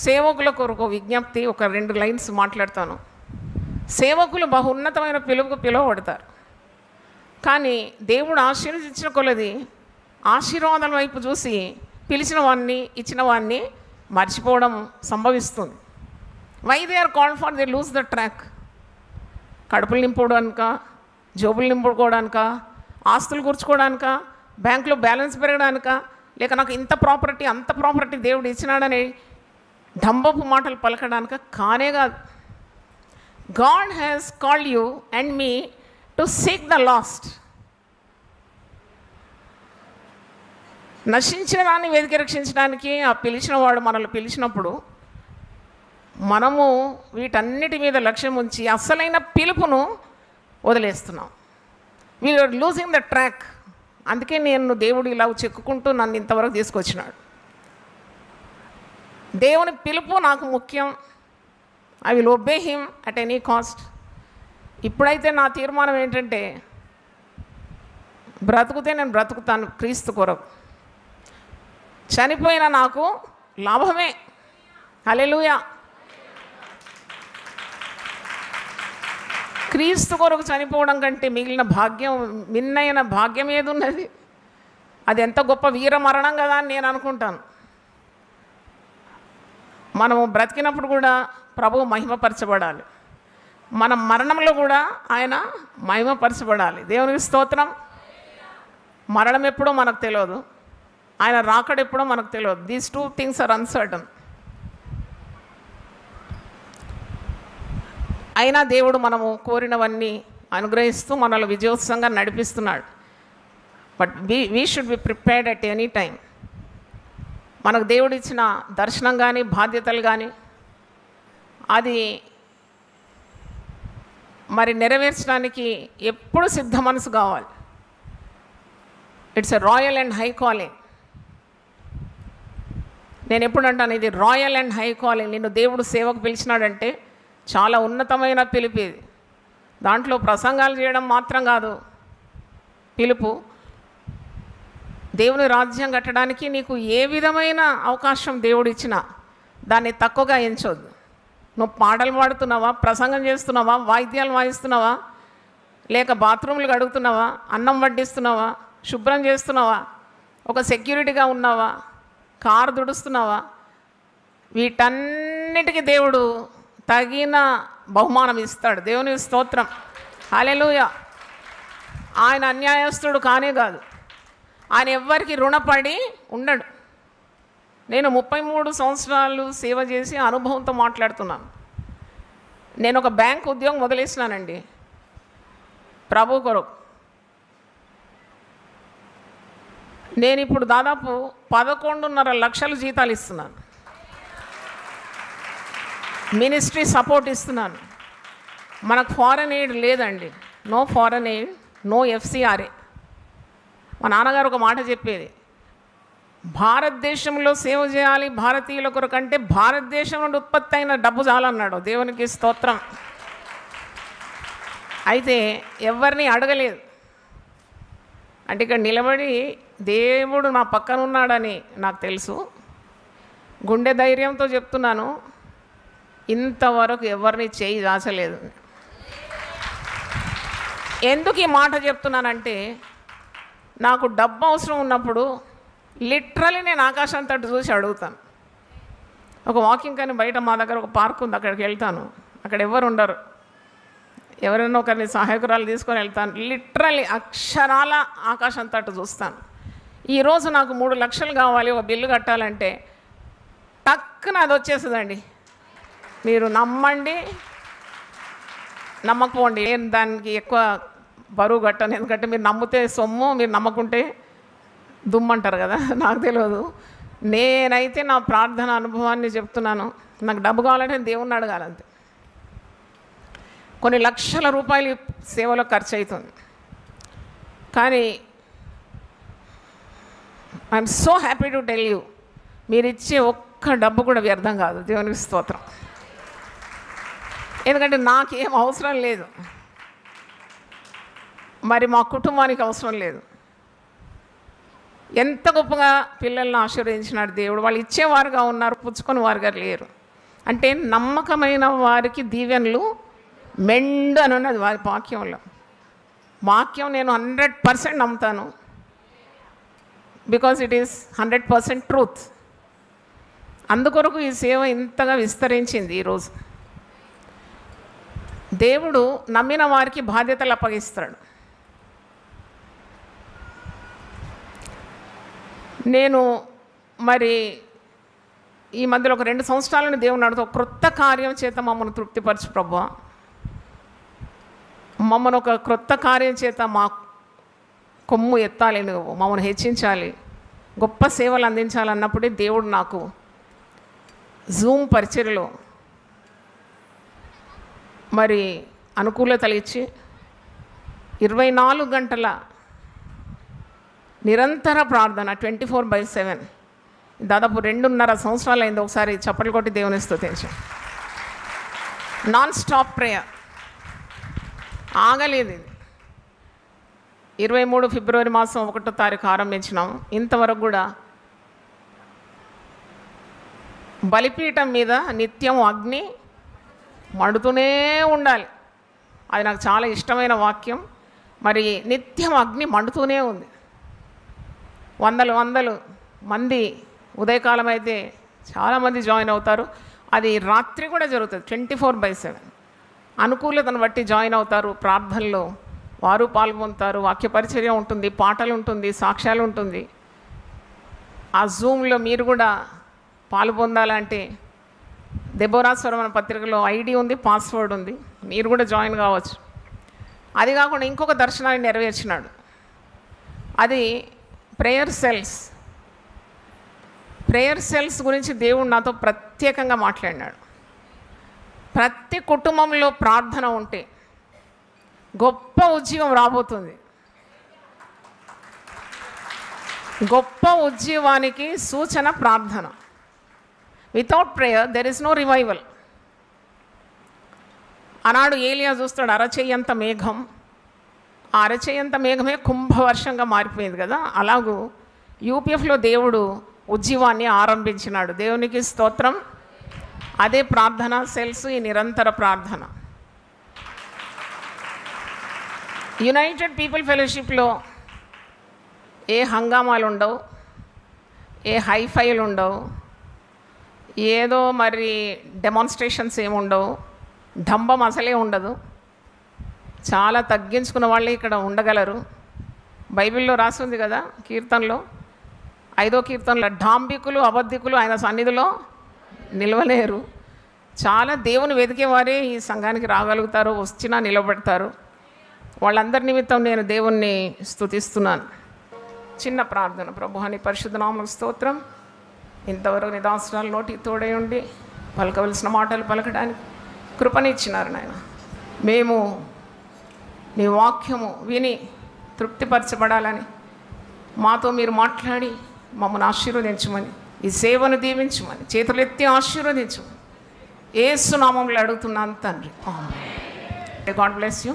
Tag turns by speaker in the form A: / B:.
A: సేవకుల కొరకు విజ్ఞప్తి, ఒక 2 లైన్స్ మాట్లాడతాను. సేవకులు బహున్నతమైన పిలుపుకు పిలువబడతారు. కానీ దేవుడు ఆశీర్వదించిన కొలది ఆశీర్వాదం వైపు చూసి పిలిచిన వాడిని, ఇచ్చిన వాడిని మర్చిపోవడం సంభవిస్తుంది. Why they are called for they lose the track. కడుపులు నింపుకోవడానిక, జోబులు నింపుకోవడానిక, ఆస్తులు కూర్చుకోవడానిక, బ్యాంకులో బ్యాలెన్స్ పెరగడానిక, లేక నాకు ఇంత ప్రాపర్టీ అంత ప్రాపర్టీ దేవుడు ఇచ్చినాడని డంబపు మాటలు పలకడానిక కానే కాదు. God has called you and me to seek the last. నశించిన దాన్ని వెతికి రక్షించడానికి ఆ పిలిచిన వాడు మనల్ని పిలిచినప్పుడు మనము వీటన్నిటి మీద లక్ష్యం ఉంచి అసలైన పిలుపును వదిలేస్తున్నాం. We're losing the track. అందుకే నేను దేవుడు ఇలా చెక్కుకుంటూ నన్ను ఇంతవరకు తీసుకొచ్చినాడు. దేవుని పిలుపు నాకు ముఖ్యం. I will obey him at any cost. ఇప్పుడైతే నా తీర్మానం ఏంటంటే, బ్రతుకుతే నేను బ్రతుకుతాను క్రీస్తు కొరకు, చనిపోయినా నాకు లాభమే. హల్లెలూయా. క్రీస్తు కొరకు చనిపోవడం కంటే మిగిలిన భాగ్యం, మిన్నైన భాగ్యం ఏది ఉన్నది? అది ఎంత గొప్ప వీర మరణం కదా అని నేను అనుకుంటాను. మనము బ్రతికినప్పుడు కూడా ప్రభువు మహిమపరచబడాలి, మన మరణంలో కూడా ఆయన మహిమపరచబడాలి. దేవునికి స్తోత్రం. మరణం ఎప్పుడో మనకు తెలియదు, ఆయన రాకడ ఎప్పుడో మనకు తెలియదు. These 2 things are uncertain. అయినా దేవుడు మనము కోరినవన్నీ అనుగ్రహిస్తూ మనల్ని విజయోత్సవంగా నడిపిస్తున్నాడు. But we should be prepared at any time. మనకు దేవుడు ఇచ్చిన దర్శనం కానీ బాధ్యతలు కానీ అది మరి నెరవేర్చడానికి ఎప్పుడు సిద్ధ మనసు కావాలి. It's a royal and high calling. నేను ఎప్పుడు అంటాను, ఇది రాయల్ అండ్ హై కాలింగ్. నిన్ను దేవుడు సేవకు పిలిచినాడంటే చాలా ఉన్నతమైన పిలుపు ఇది. దాంట్లో ప్రసంగాలు చేయడం మాత్రం కాదు పిలుపు. దేవుని రాజ్యం కట్టడానికి నీకు ఏ విధమైన అవకాశం దేవుడు ఇచ్చినా దాన్ని తక్కువగా ఎంచొద్దు. నువ్వు పాటలు పాడుతున్నావా, ప్రసంగం చేస్తున్నావా, వాయిద్యాలు వాయిస్తున్నావా, లేక బాత్రూమ్లు కడుగుతున్నావా, అన్నం వడ్డిస్తున్నావా, శుభ్రం చేస్తున్నావా, ఒక సెక్యూరిటీగా ఉన్నావా, కారు దుడుస్తున్నావా, వీటన్నిటికీ దేవుడు తగిన బహుమానం ఇస్తాడు. దేవుని స్తోత్రం. హల్లెలూయా. ఆయన అన్యాయస్తుడు కానే కాదు. ఆయన ఎవ్వరికి రుణపడి ఉండడు. నేను 33 సంవత్సరాలు సేవ చేసి అనుభవంతో మాట్లాడుతున్నాను. నేను ఒక బ్యాంక్ ఉద్యోగం వదిలేసినానండి ప్రభు కొరకు. నేను ఇప్పుడు దాదాపు 11.5 లక్షల జీతాలు ఇస్తున్నాను. మినిస్ట్రీ సపోర్ట్ ఇస్తున్నాను. మనకు ఫారెన్ ఎయిడ్ లేదండి. No foreign aid, no FCRA. మా నాన్నగారు ఒక మాట చెప్పేది, భారతదేశంలో సేవ చేయాలి భారతీయుల కొరకు అంటే భారతదేశం నుండి ఉత్పత్తి అయిన డబ్బు చాలన్నాడు. దేవునికి స్తోత్రం. అయితే ఎవరిని అడగలేదు. అంటే ఇక్కడ నిలబడి దేవుడు నా పక్కన ఉన్నాడని నాకు తెలుసు. గుండె ధైర్యంతో చెప్తున్నాను, ఇంతవరకు ఎవరిని చేయి దాచలేదు. ఎందుకు ఈ మాట చెప్తున్నానంటే, నాకు డబ్బు అవసరం ఉన్నప్పుడు లిటరలీ నేను ఆకాశం తట్టు చూసి అడుగుతాను. ఒక వాకింగ్ కానీ బయట మా దగ్గర ఒక పార్క్ ఉంది, అక్కడికి వెళ్తాను. అక్కడ ఎవరు ఉండరు, ఎవరైనా ఒకరిని సహాయకురాలు తీసుకొని వెళ్తాను. లిటరలీ అక్షరాల ఆకాశం తట్టు చూస్తాను. ఈరోజు నాకు 3 లక్షలు కావాలి, ఒక బిల్లు కట్టాలంటే టక్కున అది వచ్చేస్తుందండి. మీరు నమ్మండి నమ్మకపోండి, నేను దానికి ఎక్కువ బరువు కట్టాను. ఎందుకంటే మీరు నమ్మితే సొమ్ము, మీరు నమ్మకుంటే దుమ్మంటారు కదా, నాకు తెలియదు. నేనైతే నా ప్రార్థన అనుభవాన్ని చెప్తున్నాను. నాకు డబ్బు కావాలంటే దేవుణ్ణి అడగాలంతే. కొన్ని లక్షల రూపాయలు సేవలో ఖర్చు అవుతుంది. కానీ I'm so happy to tell you, మీరు ఇచ్చే ఒక్క డబ్బు కూడా వ్యర్థం కాదు. దేవునికి స్తోత్రం. ఎందుకంటే నాకేం అవసరం లేదు, మరి మా కుటుంబానికి అవసరం లేదు. ఎంత గొప్పగా పిల్లల్ని ఆశీర్వదించినాడు దేవుడు. వాళ్ళు ఇచ్చేవారుగా ఉన్నారు, పుచ్చుకొని వారుగా లేరు. అంటే నమ్మకమైన వారికి దీవెనలు మెండు అని ఉన్నది వారి వాక్యంలో. వాక్యం నేను 100% నమ్ముతాను, బికాజ్ ఇట్ ఈస్ 100% ట్రూత్. అందుకొరకు ఈ సేవ ఇంతగా విస్తరించింది. ఈరోజు దేవుడు నమ్మిన వారికి బాధ్యతలు అప్పగిస్తాడు. నేను మరి ఈ మధ్యలో ఒక 2 సంవత్సరాలను దేవుని అడుగుతూ క్రొత్త కార్యం చేత మమ్మల్ని తృప్తిపరచు ప్రభువా, మమ్మల్ని ఒక క్రొత్త కార్యం చేత మా కొమ్ము ఎత్తాలి, నువ్వు మమ్మల్ని హెచ్చించాలి, గొప్ప సేవలు అందించాలన్నప్పుడే దేవుడు నాకు జూమ్ పరిచర్యలో మరి అనుకూలతలు ఇచ్చి 24 గంటల నిరంతర ప్రార్థన 24/7 దాదాపు 2.5 సంవత్సరాలు అయింది. ఒకసారి చప్పట్లు కొట్టి దేవుని స్తుతించాం. నాన్ స్టాప్ ప్రేయర్, ఆగలేదు. 23 ఫిబ్రవరి మాసం 1వ తారీఖు ఆరంభించినాం. ఇంతవరకు కూడా బలిపీఠం మీద నిత్యం అగ్ని మండుతూనే ఉండాలి. అది నాకు చాలా ఇష్టమైన వాక్యం. మరి నిత్యం అగ్ని మండుతూనే ఉంది. వందలు మంది ఉదయకాలం అయితే చాలామంది జాయిన్ అవుతారు. అది రాత్రి కూడా జరుగుతుంది. 24/7 అనుకూలతను బట్టి జాయిన్ అవుతారు. ప్రార్థనలో వారు పాల్గొంటారు. వాక్య పరిచర్య ఉంటుంది, పాటలు ఉంటుంది, సాక్ష్యాలు ఉంటుంది. ఆ జూమ్లో మీరు కూడా పాలు పొందాలంటే దెబోరా స్వరమణ పత్రికలో ఐడి ఉంది, పాస్వర్డ్ ఉంది, మీరు కూడా జాయిన్ కావచ్చు. అది కాకుండా ఇంకొక దర్శనాన్ని నెరవేర్చినాడు. అది ప్రేయర్ సెల్స్ గురించి దేవుడు నాతో ప్రత్యేకంగా మాట్లాడినాడు. ప్రతి కుటుంబంలో ప్రార్థన ఉంటే గొప్ప ఉద్యోగం రాబోతుంది. గొప్ప ఉద్యోగానికి సూచన ప్రార్థన. Without prayer there is no revival. ఆనాడు ఏలియా చూస్తాడు అరచేయంత మేఘం. ఆ అరచేయంత మేఘమే కుంభవర్షంగా మారిపోయింది కదా. అలాగూ యూపీఎఫ్లో దేవుడు ఉద్యమాన్ని ఆరంభించినాడు. దేవునికి స్తోత్రం. అదే ప్రార్థన సెల్స్, ఈ నిరంతర ప్రార్థన. యునైటెడ్ పీపుల్ ఫెలోషిప్లో ఏ హంగామాలు ఉండవు, ఏ హైఫైలు ఉండవు, ఏదో మరి డెమాన్స్ట్రేషన్స్ ఏముండవు, డంబం అసలే ఉండదు. చాలా తగ్గించుకున్న వాళ్ళే ఇక్కడ ఉండగలరు. బైబిల్లో రాసి ఉంది కదా, కీర్తనలో 5వ కీర్తనలో, డాంబికులు అబద్ధికులు ఆయన సన్నిధిలో నిలవలేరు. చాలా దేవుని వెతికేవారే ఈ సంఘానికి రాగలుగుతారు, వచ్చినా నిలబడతారు. వాళ్ళందరి నిమిత్తం నేను దేవుణ్ణి స్తుతిస్తున్నాను. చిన్న ప్రార్థన. ప్రభువా నీ పరిశుద్ధ నామమునకు స్తోత్రం. ఇంతవరకు నీ దాసురాలు నోటికి తోడై ఉండి పలకవలసిన మాటలు పలకడానికి కృపనిచ్చినారు నాయన. మేము నీ వాక్యము విని తృప్తిపరచబడాలని మాతో మీరు మాట్లాడి మమ్మల్ని ఆశీర్వదించమని, ఈ సేవను దీవించమని, చేతులెత్తి ఆశీర్వదించమని యేసు నామములో అడుగుతున్నాను తండ్రి. God bless you.